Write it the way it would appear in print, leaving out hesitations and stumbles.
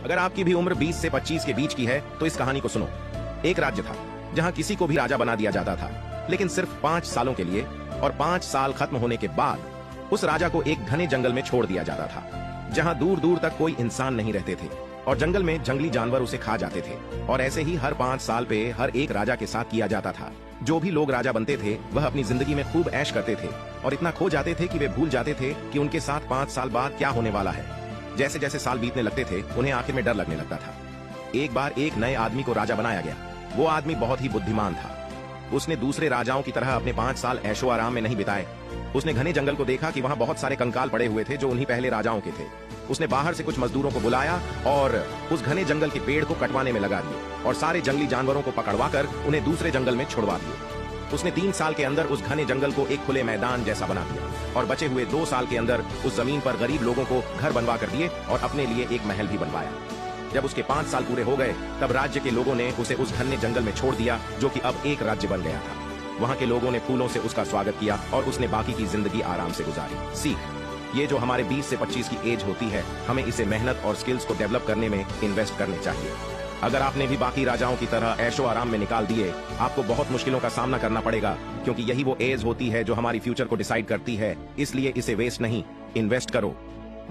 अगर आपकी भी उम्र 20 से 25 के बीच की है तो इस कहानी को सुनो। एक राज्य था जहां किसी को भी राजा बना दिया जाता था, लेकिन सिर्फ 5 सालों के लिए, और 5 साल खत्म होने के बाद उस राजा को एक घने जंगल में छोड़ दिया जाता था, जहां दूर दूर तक कोई इंसान नहीं रहते थे और जंगल में जंगली जानवर उसे खा जाते थे। और ऐसे ही हर 5 साल पे हर एक राजा के साथ किया जाता था। जो भी लोग राजा बनते थे वह अपनी जिंदगी में खूब ऐश करते थे और इतना खो जाते थे कि वे भूल जाते थे कि उनके साथ 5 साल बाद क्या होने वाला है। जैसे जैसे साल बीतने लगते थे उन्हें आखिर में डर लगने लगता था। एक बार एक नए आदमी को राजा बनाया गया। वो आदमी बहुत ही बुद्धिमान था। उसने दूसरे राजाओं की तरह अपने 5 साल ऐशो आराम में नहीं बिताए। उसने घने जंगल को देखा कि वहां बहुत सारे कंकाल पड़े हुए थे जो उन्हीं पहले राजाओं के थे। उसने बाहर से कुछ मजदूरों को बुलाया और उस घने जंगल के पेड़ को कटवाने में लगा दिए और सारे जंगली जानवरों को पकड़वाकर उन्हें दूसरे जंगल में छुड़वा दिए। उसने 3 साल के अंदर उस घने जंगल को एक खुले मैदान जैसा बना दिया और बचे हुए 2 साल के अंदर उस जमीन पर गरीब लोगों को घर बनवा कर दिए और अपने लिए एक महल भी बनवाया। जब उसके 5 साल पूरे हो गए तब राज्य के लोगों ने उसे उस घने जंगल में छोड़ दिया, जो कि अब एक राज्य बन गया था। वहां के लोगों ने फूलों से उसका स्वागत किया और उसने बाकी की जिंदगी आराम से गुजारी। सीख, ये जो हमारे 20 से 25 की एज होती है, हमें इसे मेहनत और स्किल्स को डेवलप करने में इन्वेस्ट करने चाहिए। अगर आपने भी बाकी राजाओं की तरह ऐशो आराम में निकाल दिए, आपको बहुत मुश्किलों का सामना करना पड़ेगा, क्योंकि यही वो एज होती है जो हमारी फ्यूचर को डिसाइड करती है। इसलिए इसे वेस्ट नहीं, इन्वेस्ट करो।